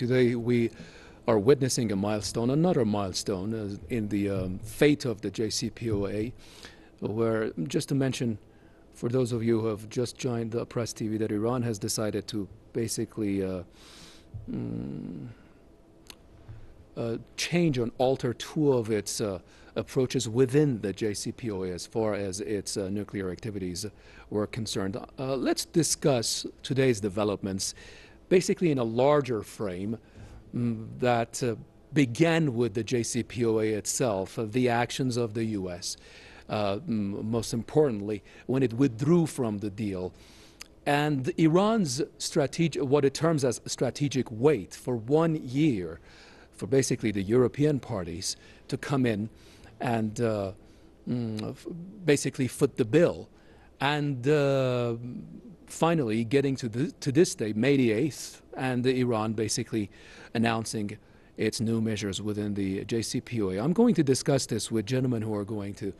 Today we are witnessing a milestone, another milestone in the fate of the JCPOA, where, just to mention, for those of you who have just joined the PressTV, that Iran has decided to basically change and alter two of its approaches within the JCPOA as far as its nuclear activities were concerned. Let's discuss today's developments basically in a larger frame that began with the JCPOA itself, the actions of the U.S., most importantly, when it withdrew from the deal, and Iran's what it terms as strategic wait for 1 year for basically the European parties to come in and basically foot the bill. And finally getting to this day, May the 8th, and Iran basically announcing its new measures within the JCPOA. I'm going to discuss this with gentlemen who are going to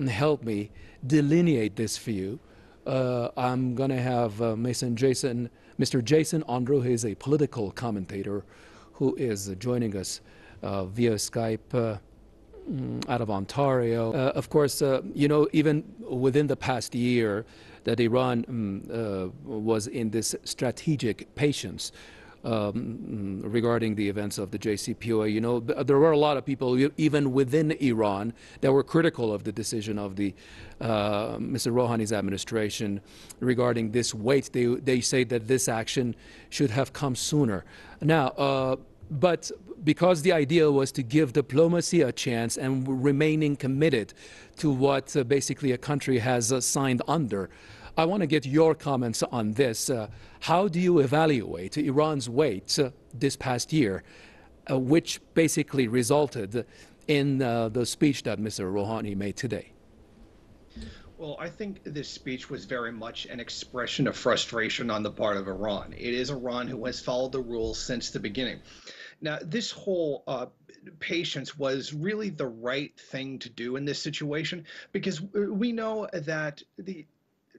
help me delineate this for you. I'm going to have Mr. Jason Unruhe, who is a political commentator who is joining us via Skype out of Ontario. Of course, you know, even within the past year that Iran was in this strategic patience regarding the events of the JCPOA. You know, there were a lot of people, even within Iran, that were critical of the decision of the Mr. Rouhani's administration regarding this wait. They say that this action should have come sooner. Now, but because the idea was to give diplomacy a chance and remaining committed to what basically a country has signed under, I want to get your comments on this. How do you evaluate Iran's wait this past year, which basically resulted in the speech that Mr. Rouhani made today? Well, I think this speech was very much an expression of frustration on the part of Iran. It is Iran who has followed the rules since the beginning. Now, this whole patience was really the right thing to do in this situation, because we know that the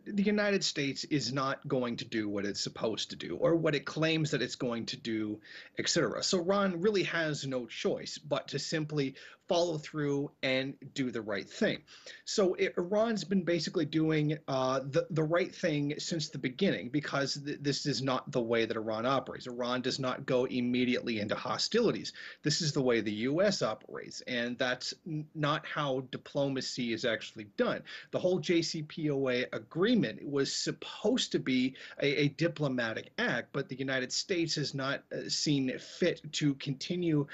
United States is not going to do what it's supposed to do or what it claims that it's going to do, etc. So Iran really has no choice but to simply follow through and do the right thing. So Iran's been basically doing the right thing since the beginning, because this is not the way that Iran operates. Iran does not go immediately into hostilities. This is the way the U.S. operates, and that's not how diplomacy is actually done. The whole JCPOA agreement was supposed to be a diplomatic act, but the United States has not seen fit to continue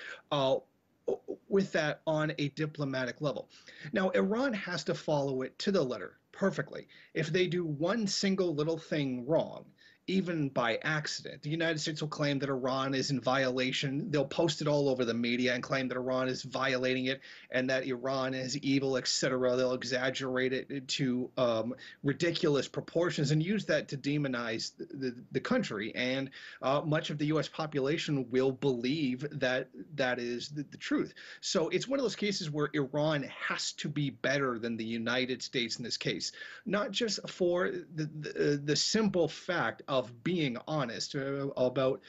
with that on a diplomatic level. Now, Iran has to follow it to the letter perfectly. If they do one single little thing wrong, even by accident, the United States will claim that Iran is in violation. They'll post it all over the media and claim that Iran is violating it and that Iran is evil, etc. They'll exaggerate it to ridiculous proportions and use that to demonize the country. And much of the U.S. population will believe that that is the truth. So it's one of those cases where Iran has to be better than the United States in this case, not just for the simple fact of being honest about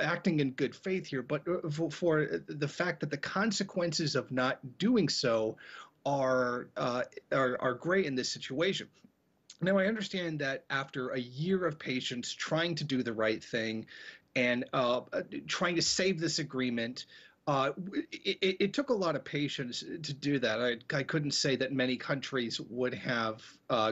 acting in good faith here, but for the fact that the consequences of not doing so are great in this situation. Now, I understand that after a year of patience trying to do the right thing and trying to save this agreement, it took a lot of patience to do that. I couldn't say that many countries would have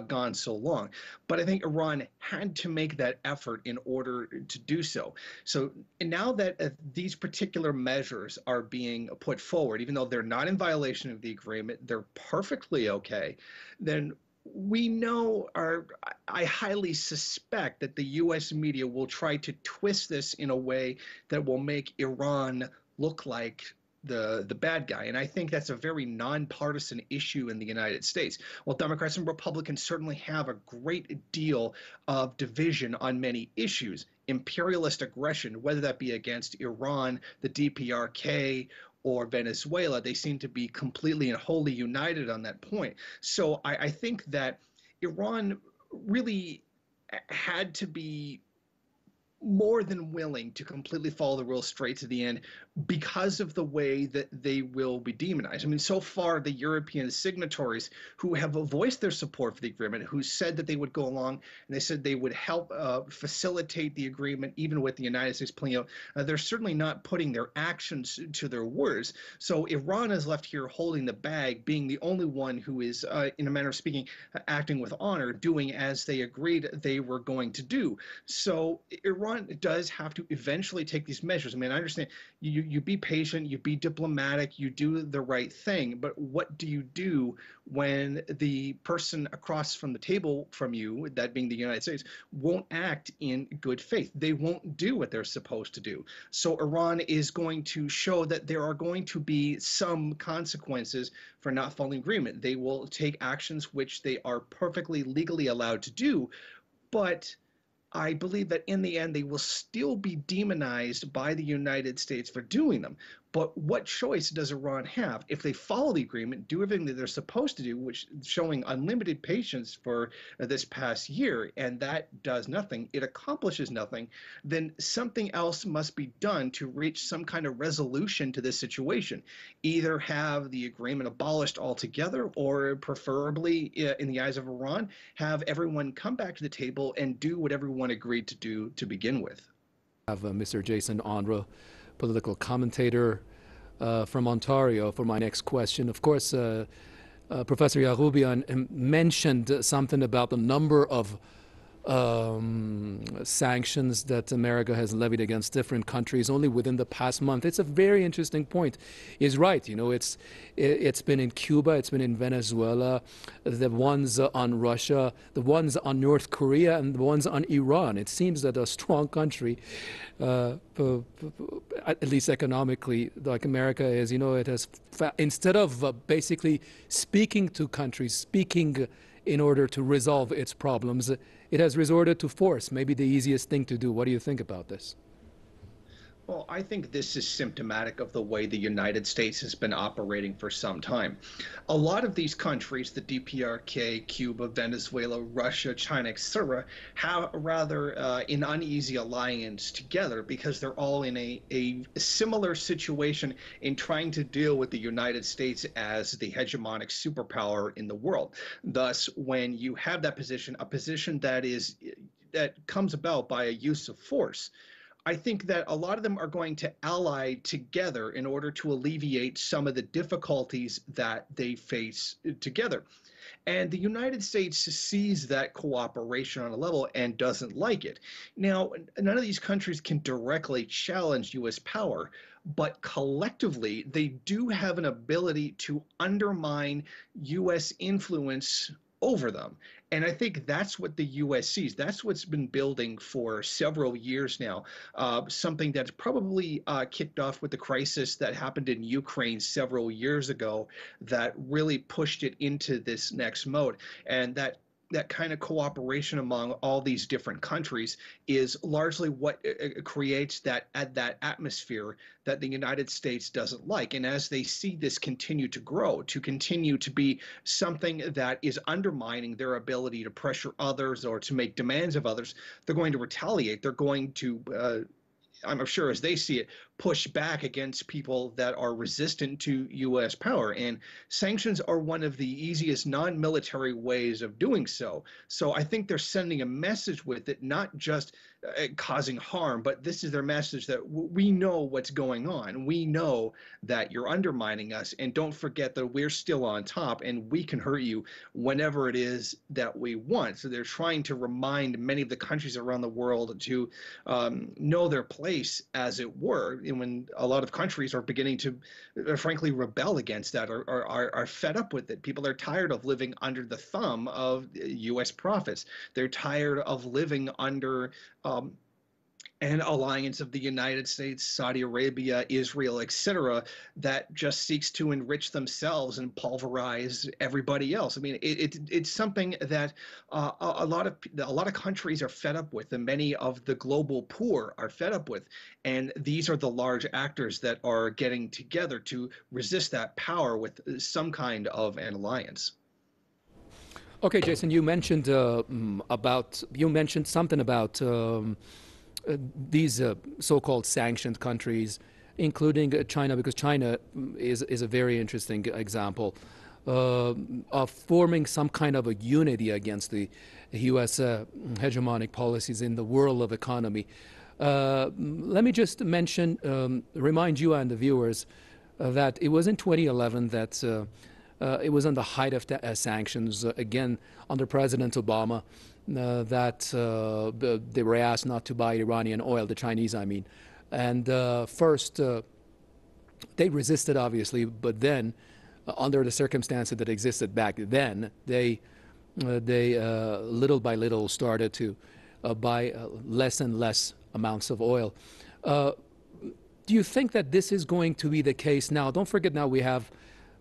gone so long, but I think Iran had to make that effort in order to do so. So now that these particular measures are being put forward, even though they're not in violation of the agreement, they're perfectly okay, then we know, or I highly suspect, that the U.S. media will try to twist this in a way that will make Iran look like the bad guy. And I think that's a very nonpartisan issue in the United States. While Democrats and Republicans certainly have a great deal of division on many issues, imperialist aggression, whether that be against Iran, the DPRK, or Venezuela, they seem to be completely and wholly united on that point. So I think that Iran really had to be more than willing to completely follow the rules straight to the end because of the way that they will be demonized. I mean, so far, the European signatories who have voiced their support for the agreement, who said that they would go along and they said they would help facilitate the agreement, even with the United States pulling out, they're certainly not putting their actions to their words. So Iran is left here holding the bag, being the only one who is, in a manner of speaking, acting with honor, doing as they agreed they were going to do. So Iran does have to eventually take these measures. I mean, I understand you be patient, you be diplomatic, you do the right thing, but what do you do when the person across from the table from you, that being the United States, won't act in good faith? They won't do what they're supposed to do. So Iran is going to show that there are going to be some consequences for not following agreement. They will take actions which they are perfectly legally allowed to do, but I believe that in the end, they will still be demonized by the United States for doing them. But what choice does Iran have? If they follow the agreement, do everything that they're supposed to do, which showing unlimited patience for this past year, and that does nothing, it accomplishes nothing, then something else must be done to reach some kind of resolution to this situation. Either have the agreement abolished altogether, or preferably, in the eyes of Iran, have everyone come back to the table and do what everyone agreed to do to begin with. Have Mr. Jason Unruhe, political commentator from Ontario, for my next question. Of course, Professor Yaroubian mentioned something about the number of sanctions that America has levied against different countries only within the past month. It's a very interesting point. He's right. You know, it's been in Cuba, it's been in Venezuela, the ones on Russia, the ones on North Korea, and the ones on Iran. It seems that a strong country, at least economically, like America is, you know, it has, instead of basically speaking to countries, speaking in order to resolve its problems, it has resorted to force, maybe the easiest thing to do. What do you think about this? Well, I think this is symptomatic of the way the United States has been operating for some time. A lot of these countries, the DPRK, Cuba, Venezuela, Russia, China, etc., have rather an uneasy alliance together because they're all in a similar situation in trying to deal with the United States as the hegemonic superpower in the world. Thus, when you have that position, a position that comes about by a use of force, I think that a lot of them are going to ally together in order to alleviate some of the difficulties that they face together. And the United States sees that cooperation on a level and doesn't like it. Now, none of these countries can directly challenge U.S. power, but collectively, they do have an ability to undermine U.S. influence over them. And I think that's what the U.S. sees. That's what's been building for several years now. Something that's probably kicked off with the crisis that happened in Ukraine several years ago that really pushed it into this next mode. And that kind of cooperation among all these different countries is largely what creates that atmosphere that the United States doesn't like. And as they see this continue to grow, to continue to be something that is undermining their ability to pressure others or to make demands of others, they're going to retaliate. They're going to I'm sure as they see it, push back against people that are resistant to U.S. power. And sanctions are one of the easiest non-military ways of doing so. So I think they're sending a message with it, not just causing harm, but this is their message that we know what's going on. We know that you're undermining us, and don't forget that we're still on top and we can hurt you whenever it is that we want. So they're trying to remind many of the countries around the world to know their place, as it were. And when a lot of countries are beginning to, frankly, rebel against that, or are fed up with it. People are tired of living under the thumb of U.S. profits. They're tired of living under an alliance of the United States, Saudi Arabia, Israel, etc., that just seeks to enrich themselves and pulverize everybody else. I mean, it's something that a lot of countries are fed up with, and many of the global poor are fed up with. And these are the large actors that are getting together to resist that power with some kind of an alliance. Okay, Jason, you mentioned something about these so-called sanctioned countries, including China, because China is a very interesting example of forming some kind of a unity against the U.S. Hegemonic policies in the world of economy. Let me just mention, remind you and the viewers that it was in 2011 that it was on the height of sanctions, again, under President Obama, that they were asked not to buy Iranian oil, the Chinese, I mean. And first, they resisted, obviously, but then, under the circumstances that existed back then, they little by little started to buy less and less amounts of oil. Do you think that this is going to be the case now? Don't forget, now we have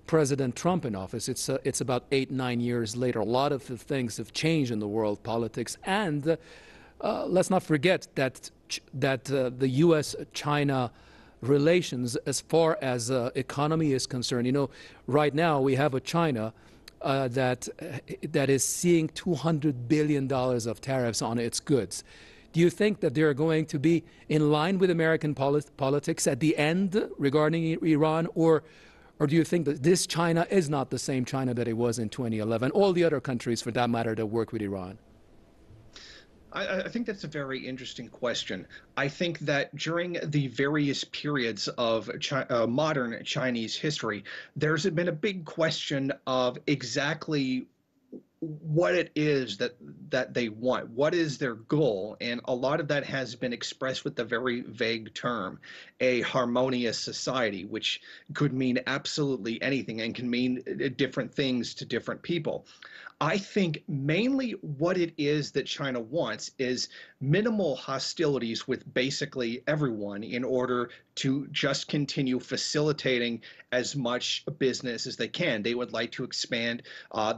President Trump in office. It's about 8-9 years later. A lot of things have changed in the world politics, and let's not forget that the U.S.-China relations, as far as economy is concerned, you know, right now we have a China that is seeing $200 billion of tariffs on its goods. Do you think that they're going to be in line with American politics at the end regarding Iran, or do you think that this China is not the same China that it was in 2011? All the other countries, for that matter, that work with Iran. I think that's a very interesting question. I think that during the various periods of modern Chinese history, there's been a big question of exactly what it is that they want. What is their goal? And a lot of that has been expressed with the very vague term, a harmonious society, which could mean absolutely anything and can mean different things to different people. I think mainly what it is that China wants is minimal hostilities with basically everyone in order to just continue facilitating as much business as they can. They would like to expand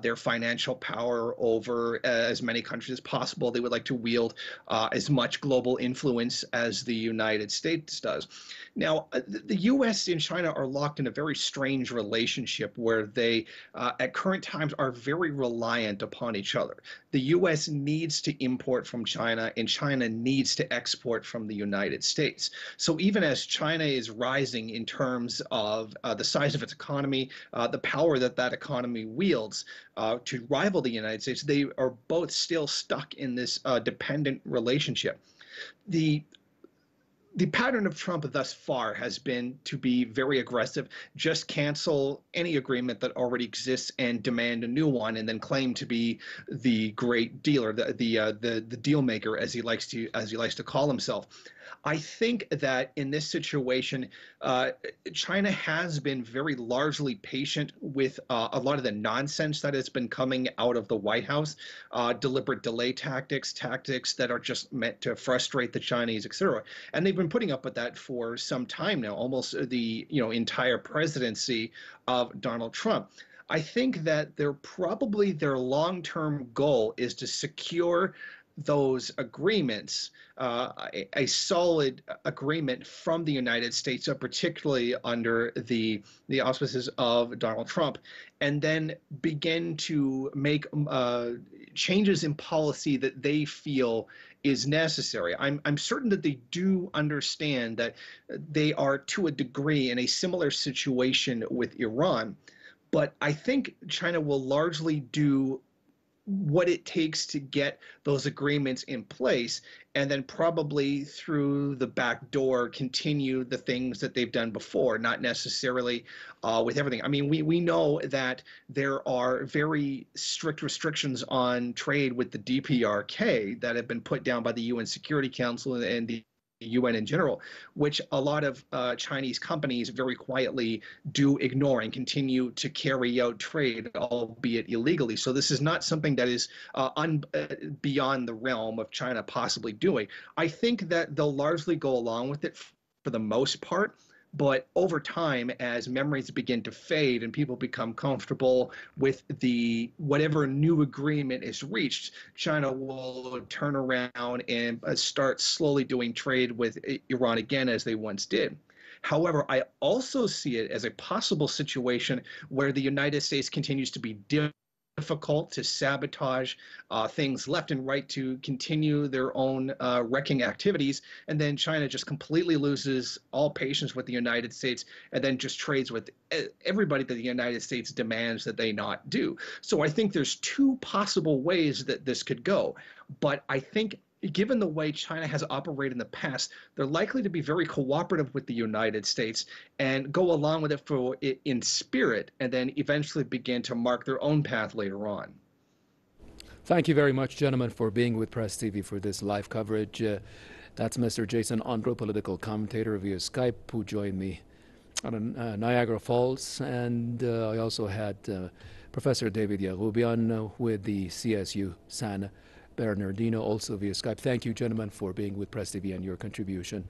their financial power over as many countries as possible. They would like to wield as much global influence as the United States does. Now, the U.S. and China are locked in a very strange relationship where they, at current times, are very reliant upon each other. The U.S. needs to import from China, and China needs to export from the United States. So even as China is rising in terms of the size of its economy, the power that that economy wields to rival the United States, they are both still stuck in this dependent relationship. The pattern of Trump thus far has been to be very aggressive, just cancel any agreement that already exists and demand a new one, and then claim to be the great dealer, the deal maker, as he likes to call himself. I think that in this situation, China has been very largely patient with a lot of the nonsense that has been coming out of the White House, deliberate delay tactics that are just meant to frustrate the Chinese, etc. And they've been putting up with that for some time now, almost the entire presidency of Donald Trump. I think that their long-term goal is to secure those agreements, a solid agreement from the United States, particularly under the auspices of Donald Trump, and then begin to make changes in policy that they feel is necessary. I'm certain that they do understand that they are, to a degree, in a similar situation with Iran, but I think China will largely do what it takes to get those agreements in place, and then probably through the back door continue the things that they've done before, not necessarily with everything. I mean, we know that there are very strict restrictions on trade with the DPRK that have been put down by the UN Security Council and the UN in general, which a lot of Chinese companies very quietly do ignore and continue to carry out trade, albeit illegally. So this is not something that is beyond the realm of China possibly doing. I think that they'll largely go along with it for the most part. But over time, as memories begin to fade and people become comfortable with whatever new agreement is reached, China will turn around and start slowly doing trade with Iran again, as they once did. However, I also see it as a possible situation where the United States continues to be difficult to sabotage things left and right to continue their own wrecking activities. And then China just completely loses all patience with the United States and then just trades with everybody that the United States demands that they not do. So I think there's two possible ways that this could go. But I think given the way China has operated in the past, they're likely to be very cooperative with the United States and go along with it for in spirit, and then eventually begin to mark their own path later on. Thank you very much, gentlemen, for being with Press TV for this live coverage. That's Mr. Jason Unruhe, political commentator via Skype, who joined me out in Niagara Falls. And I also had Professor David Yaroubian with the CSU San Bernardino, also via Skype. Thank you, gentlemen, for being with Press TV and your contribution.